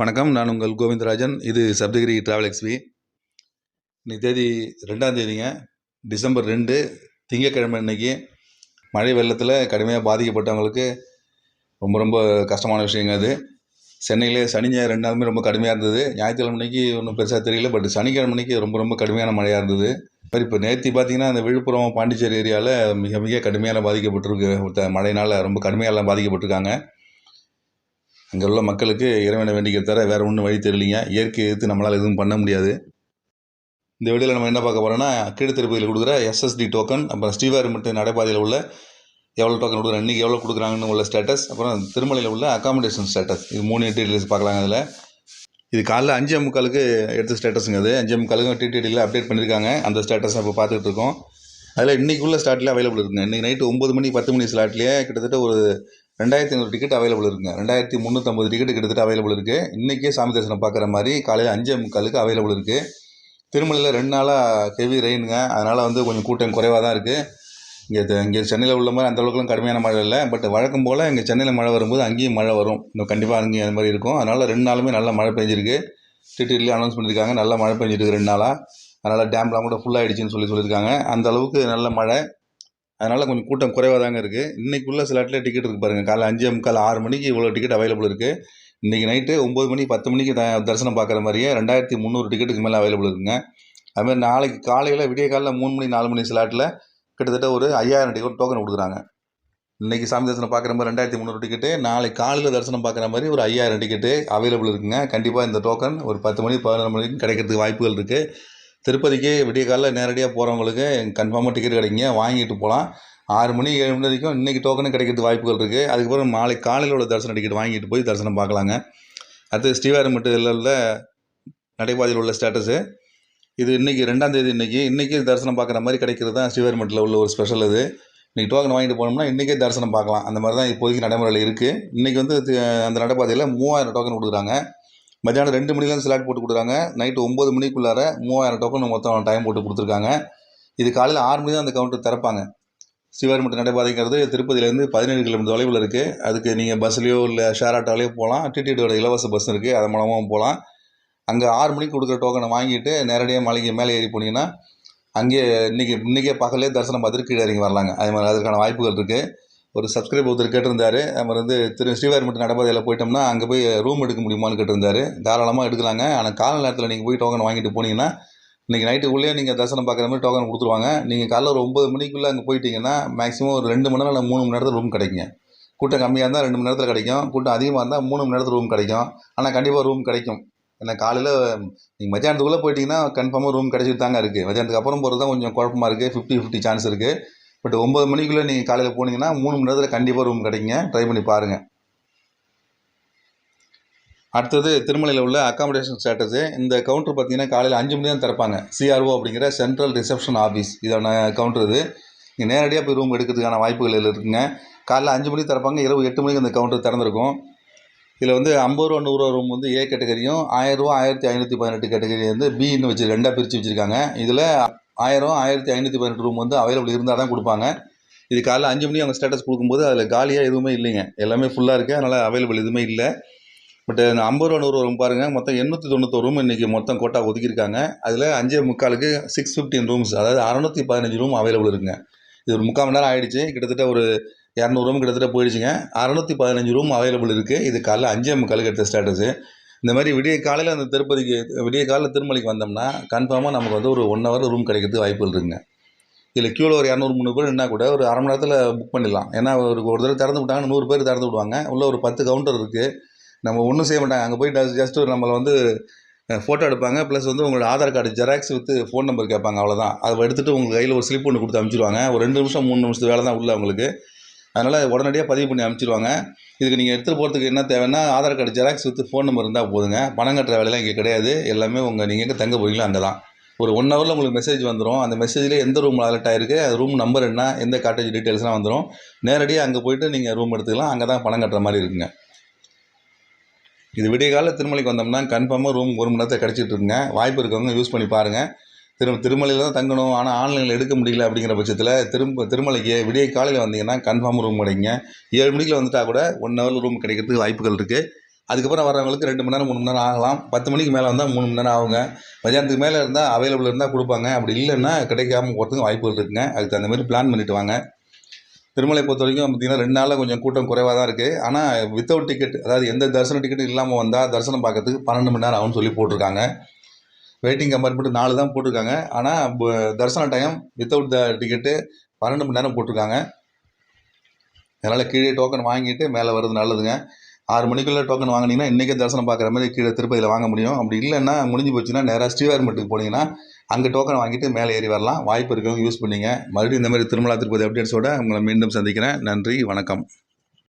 வணக்கம். நான் உங்கள் கோவிந்தராஜன். இது சப்தகிரி டிராவல் எக்ஸ்பி. இன்னைக்கு தேதி 2ஆம் தேதிங்க, டிசம்பர் 2 திங்கட்கிழமை. இன்னைக்கு மழை வெள்ளத்தில் கடுமையாக பாதிக்கப்பட்டவங்களுக்கு ரொம்ப ரொம்ப கஷ்டமான விஷயங்க அது. சென்னையில் சனி ஞாயிறு 2 நாளுமே ரொம்ப கடுமையாக இருந்தது. ஞாயிற்றுக்கிழமை அன்னைக்கு ஒன்றும் பெருசாக தெரியல, பட் சனிக்கிழமை அன்னைக்கு ரொம்ப ரொம்ப கடுமையான மழையாக இருந்தது. மாதிரி இப்போ நேற்று பார்த்தீங்கன்னா அந்த விழுப்புரம் பாண்டிச்சேரி ஏரியாவில் மிக மிக கடுமையான பாதிக்கப்பட்டிருக்கு. மழையினால் ரொம்ப கடுமையாக பாதிக்கப்பட்டிருக்காங்க. அங்கே உள்ள மக்களுக்கு இறைவனை வேண்டிக்கிறத தவிர வேறு ஒன்றும் வழி தெரியலிங்க. இயற்கையை எதிர்த்து நம்மளால் எதுவும் பண்ண முடியாது. இந்த வீடியோவில் நம்ம என்ன பார்க்க போகிறோன்னா, கீழ்த்திருப்பதியில் கொடுக்குற எஸ்எஸ்டி டோக்கன், அப்புறம் ஸ்ரீவாரிமட்டு நடைபாதையில் உள்ள எவ்வளோ டோக்கன் கொடுக்குறேன், இன்றைக்கி எவ்வளோ கொடுக்குறாங்கன்னு உள்ள ஸ்டேட்டஸ், அப்புறம் திருமலையில் உள்ள அகாமடேஷன் ஸ்டேட்டஸ், இது 3 டீட்டெயில்ஸ் பார்க்கலாங்க. அதில் இது காலைல 5:45 எடுத்த ஸ்டேட்டஸுங்க. அது 5:45 டிடிடியில் அப்டேட் பண்ணியிருக்காங்க. அந்த ஸ்டேட்டஸ் இப்போ பார்த்துட்டு இருக்கோம். அதில் இன்றைக்கி உள்ள ஸ்லாட்லேயே அவைலபிள் இருக்குங்க. இன்றைக்கி நைட்டு 9 மணி 10 மணி ஸ்லாட்லேயே கிட்டத்தட்ட ஒரு 2500 டிக்கெட் அவைலபிள் இருக்குங்க. 2350 டிக்கெட் கிட்டத்தட்ட அவைலபிள் இருக்குது. இன்றைக்கே சாமி தரிசனம் பார்க்குற மாதிரி காலையில் 5:45 அவைலபிள் இருக்குது. திருமலையில் 2 நாளாக ஹெவி ரெயினுங்க, அதனால் கொஞ்சம் கூட்டம் குறைவாக தான் இருக்குது. இங்கே சென்னையில் உள்ள மாதிரி அந்தளவுக்குலாம் கடுமையான மழை இல்லை. பட் வழக்கம் போல் இங்கே சென்னையில் மழை வரும்போது அங்கேயும் மழை வரும். இன்னும் கண்டிப்பாக அங்கேயும் அது மாதிரி இருக்கும். அதனால் 2 நாளுமே நல்லா மழை பெஞ்சிருக்கு. டிடிடியில் அனௌன்ஸ் பண்ணியிருக்காங்க, நல்லா மழை பெஞ்சிருக்கு 2 நாளாக. அதனால் டேம்லாம் கூட ஃபுல்லாகிடுச்சின்னு சொல்லியிருக்காங்க. அந்த அளவுக்கு நல்ல மழை. அதனால் கொஞ்சம் கூட்டம் குறைவாக தாங்க இருக்குது. இன்றைக்குள்ள சிலாட்டில் டிக்கெட் இருக்குது பாருங்கள். காலைல 5:45 6 மணிக்கு இவ்வளோ டிக்கெட் அவைலபிள் இருக்குது. இன்றைக்கி நைட்டு 9 மணி 10 மணிக்கு தரிசனம் பார்க்குற மாதிரியே 2300 டிக்கெட்டுக்கு மேலே அவைலபிள் இருக்குங்க. அதுமாதிரி நாளைக்கு காலையில் விடிய காலையில் 3 மணி 4 மணி ஸ்லாட்டில் கிட்டத்தட்ட ஒரு 5000 டிக்கெட் டோக்கன் கொடுக்குறாங்க. இன்றைக்கி சாமி தரிசனம் பார்க்குற மாதிரி 2300 டிக்கெட்டு, நாளைக்கு காலையில் தரிசனம் பார்க்குற மாதிரி ஒரு 5000 டிக்கெட்டு அவைலபிள் இருக்குங்க. கண்டிப்பாக இந்த டோக்கன் ஒரு 10 மணி 11 மணிக்கு கிடைக்கிறதுக்கு வாய்ப்புகள் இருக்குது. திருப்பதிக்கு விடிய காலையில் நேரடியாக போகிறவங்களுக்கு கன்ஃபார்மாக டிக்கெட் கிடைக்குங்க, வாங்கிட்டு போகலாம். 6 மணி 7 மணி வரைக்கும் இன்றைக்கி டோக்கனும் கிடைக்கிறதுக்கு வாய்ப்புகள் இருக்குது. அதுக்கப்புறம் நாளைக்கு காலையில் உள்ள தரிசன டிக்கெட் வாங்கிட்டு போய் தரிசனம் பார்க்கலாங்க. அடுத்து ஸ்ரீவாரிமட்டில் உள்ள நடைபாதையில் உள்ள ஸ்டேட்டஸு இது. இன்றைக்கி 2ஆம் தேதி இன்றைக்கி தரிசனம் பார்க்குற மாதிரி கிடைக்கிறது தான் ஸ்ரீவாரிமட்டில் உள்ள ஒரு ஸ்பெஷல். இது இன்றைக்கி டோக்கன் வாங்கிட்டு போனோம்னா இன்றைக்கே தரிசனம் பார்க்கலாம். அந்த மாதிரி தான் இப்போதைக்கு நடைமுறையில் இருக்குது. இன்றைக்கி அந்த நடைபாதையில் 3000 டோக்கன் கொடுக்குறாங்க. மத்தியானம் 2 மணிலேருந்து ஸ்லாட் போட்டு கொடுக்குறாங்க. நைட்டு 9 மணிக்குள்ளார 3000 டோக்கன் மொத்தம் டைம் போட்டு கொடுத்துருக்காங்க. இது காலையில் 6 மணி தான் அந்த கவுண்டர் திறப்பாங்க. ஸ்ரீவாரிமட்டு நடைபாதைங்கிறது திருப்பதியிலேருந்து 17 கிலோமீட்டர் தொலைவில் இருக்குது. அதுக்கு நீங்கள் பஸ்லேயோ இல்லை ஷேர் ஆட்டோலையோ போகலாம். டிடிடியோட இலவச பஸ் இருக்குது, அது மூலமாகவும் போகலாம். அங்கே 6 மணிக்கு கொடுக்குற டோக்கனை வாங்கிட்டு நேரடியாக மலைக்கு மேலே ஏறி போனீங்கன்னா அங்கேயே இன்றைக்கே பகலே தரிசனம் பார்த்துட்டு கீழே இறங்கி வரலாங்க. அதே மாதிரி அதற்கான வாய்ப்புகள் இருக்குது. ஒரு சப்ஸ்கிரைப் ஒருத்தர் கேட்டிருந்தார், அவர் ஸ்ரீவாரிமட்டு நடைபாதையில் போயிட்டோம்னா அங்கே போய் ரூம் எடுக்க முடியுமான்னு கேட்டிருந்தார். தாராளமாக எடுக்கலாங்க. ஆனால் கால நேரத்தில் நீங்கள் போய் டோக்கன் வாங்கிட்டு போனீங்கன்னா இன்றைக்கி நைட்டுக்குள்ளேயே நீங்கள் தரிசனம் பார்க்குற மாதிரி டோக்கன் கொடுத்துருவாங்க. நீங்கள் காலைல ஒரு 9 மணிக்குள்ளே அங்கே போயிட்டீங்கன்னா மேக்ஸிமம் ஒரு 2 மணி நேரம் இல்லை 3 மணி நேரத்தில் ரூம் கிடைக்குங்க. கூட்டம் கம்மியாக இருந்தால் 2 மணி நேரத்தில் கிடைக்கும், கூட்டம் அதிகமாக இருந்தால் 3 மணி நேரத்தில் ரூம் கிடைக்கும். ஆனால் கண்டிப்பாக ரூம் கிடைக்கும். ஏன்னா காலையில் நீங்கள் மத்தியானத்துக்குள்ளே போயிட்டீங்கன்னா கன்ஃபார்மாக ரூம் கிடைச்சிட்டு தாங்க இருக்குது. மத்தியானத்துக்கு அப்புறம் போகிறது தான் கொஞ்சம் குழப்பமாக இருக்குது. 50-50 சான்ஸ் இருக்குது. பட் 9 மணிக்குள்ளே நீங்கள் காலையில் போனீங்கன்னா 3 மணி நேரத்தில் கண்டிப்பாக ரூம் கிடைக்குங்க. ட்ரை பண்ணி பாருங்கள். அடுத்தது திருமலையில் உள்ள அகாமடேஷன் ஸ்டேட்டஸு. இந்த கவுண்டர் பார்த்தீங்கன்னா காலையில் 5 மணி தான் திறப்பாங்க. சிஆர்ஓ அப்படிங்கிற சென்ட்ரல் ரிசப்ஷன் ஆஃபீஸ் இதான கவுண்டர். இது நீங்கள் நேரடியாக போய் ரூம் எடுக்கிறதுக்கான வாய்ப்புகள் இருக்குங்க. காலையில் 5 மணிக்கு திறப்பாங்க, இரவு 8 மணிக்கு அந்த கவுண்டர் திறந்துருக்கும். இதில் 50 ரூபா 100 ரூபா ரூம் ஏ கேட்டகரியும், 1000 ரூபா 1518 கேட்டகரி பின்னு வச்சு 2ஆக பிரித்து வச்சுருக்காங்க. இதில் 1000 1518 ரூம் அவைலபிள் இருந்தால் தான் கொடுப்பாங்க. இது காலையில் 5 மணி அவங்க ஸ்டேட்டஸ் கொடுக்கும்போது அதில் காலியாக எதுவுமே இல்லைங்க, எல்லாமே ஃபுல்லாக இருக்குது. அதனால் அவைலபிள் எதுவுமே இல்லை. பட் 50 ரூபா 100 ரூபா ரூம் பாருங்கள், மொத்தம் 891 ரூம் இன்றைக்கி மொத்தம் கோட்டா ஒதுக்கியிருக்காங்க. அதில் 5:45க்கு 615 ரூம்ஸ், அதாவது 615 ரூம் அவைலபிள் இருக்குங்க. இது ஒரு 3/4 மணி நேரம் ஆகிடுச்சு. கிட்டத்தட்ட ஒரு 200 ரூம் கிட்டத்தட்ட போயிடுச்சுங்க. 615 ரூம் அவைலபிள் இருக்குது. இது காலைல 5:45 எடுத்த ஸ்டேட்டஸு. இந்த மாதிரி விடிய காலையில் அந்த விடிய காலையில் திருமலைக்கு வந்தோம்னா கன்ஃபார்மாக நமக்கு ஒரு 1 ஹவர் ரூம் கிடைக்கிறதுக்கு வாய்ப்புகள் இருக்குங்க. இதில் க்யூவில் ஒரு 200-300 பேர் இருந்தால் கூட ஒரு அரை மணி நேரத்தில் புக் பண்ணிடலாம். ஏன்னா ஒரு தடவை திறந்து விட்டாங்கன்னா 100 பேர் திறந்து விடுவாங்க. உள்ள ஒரு 10 கவுண்டர் இருக்குது. நம்ம ஒன்றும் செய்ய மாட்டாங்க. அங்கே போய் ஜஸ்ட் நம்மளை ஃபோட்டோ எடுப்பாங்க. ப்ளஸ் உங்களோட Aadhaar card xerox with phone number கேட்பாங்க, அவ்வளோதான். அதை எடுத்துகிட்டு உங்கள் கையில் ஒரு ஸ்லிப் ஒன்று கொடுத்து அனுப்பிச்சிடுவாங்க. ஒரு 2 நிமிஷம் 3 நிமிஷத்து வேலை தான் உள்ள அவங்களுக்கு. அதனால் உடனடியாக பதிவு பண்ணி அனுப்பிச்சிடுவாங்க. இதுக்கு நீங்கள் எடுத்துகிட்டு போகிறதுக்கு என்ன தேவைன்னா Aadhaar card xerox with phone number இருந்தால் போதுங்க. பணம் கட்டுற வேலையெல்லாம் இங்கே கிடையாது. எல்லாமே நீங்கள் எங்கே தங்க போகிறீங்களோ அங்கே தான். ஒரு 1 ஹவரில் உங்களுக்கு மெசேஜ் வந்துடும். அந்த மெசேஜில் எந்த ரூம் அலர்ட் ஆகிருக்கு, அது ரூம் நம்பர் என்ன, எந்த காட்டேஜ் டீட்டெயில்ஸ்லாம் வந்துடும். நேரடியாக அங்கே போய்ட்டு நீங்கள் ரூம் எடுத்துக்கலாம். அங்கே தான் பணம் கட்டுற மாதிரி இருக்குங்க. இது விடிய காலையில் திருமலைக்கு வந்தோம்னா கன்ஃபார்மாக ரூம் 1 மணி நேரத்தில் கிடச்சிட்டு இருக்குங்க. வாய்ப்பு இருக்கவங்க யூஸ் பண்ணி பாருங்கள். திருமலையில் தான் தங்கணும், ஆனால் ஆன்லைனில் எடுக்க முடியல அப்படிங்கிற பட்சத்தில் திருமலைக்கு விடிய காலையில் வந்தீங்கன்னா கன்ஃபார்ம் ரூம் கிடைக்குங்க. 7 மணிக்கு வந்துட்டால் கூட 1 ஹவரில் ரூம் கிடைக்கிறதுக்கு வாய்ப்புகள் இருக்குது. அதுக்கப்புறம் வரவங்களுக்கு 2 மணி நேரம் 3 மணி நேரம் ஆகலாம். 10 மணிக்கு மேலே வந்தால் 3 மணி நேரம் ஆகுங்க. மதியானத்துக்கு மேலே இருந்தால் அவைலபிள் இருந்தால் கொடுப்பாங்க. அப்படி இல்லைன்னா கிடைக்காம போகிறதுக்கு வாய்ப்புகள் இருக்குங்க. அதுக்கு தகுந்த மாதிரி பிளான் பண்ணிவிட்டு வாங்க. திருமலை பொறுத்த வரைக்கும் பார்த்திங்கன்னா 2 நாளில் கொஞ்சம் கூட்டம் குறைவாக தான் இருக்குது. ஆனால் வித்தவுட் டிக்கெட், அதாவது எந்த தரிசன டிக்கெட்டும் இல்லாமல் வந்தால் தரிசனம் பார்க்கறதுக்கு 12 மணி நேரம் ஆகும்னு சொல்லி போட்டிருக்காங்க. வெயிட்டிங் கம்பார்ட்மெண்ட் 4 தான் போட்டிருக்காங்க. ஆனால் தரிசன டைம் வித்தவுட் டிக்கெட்டு 12 மணி நேரம் போட்டிருக்காங்க. அதனால் கீழே டோக்கன் வாங்கிட்டு மேலே வர்றது நல்லதுங்க. 6 மணிக்குள்ளே டோக்கன் வாங்கினீங்கன்னா இன்றைக்கே தரிசனம் பார்க்குற மாதிரி கீழே திருப்பதியில் வாங்க முடியும். அப்படி இல்லைன்னா முடிஞ்சு போச்சுன்னா நேராக ஸ்ரீவாரிமட்டுக்கு போனீங்கன்னா அங்கே டோக்கன் வாங்கிட்டு மேலே ஏறி வரலாம். வாய்ப்பு இருக்கவங்க யூஸ் பண்ணிங்க. மறுபடியும் இந்த மாதிரி திருமலா திருப்பதி அப்டேட்ஸோடு உங்களை மீண்டும் சந்திக்கிறேன். நன்றி, வணக்கம்.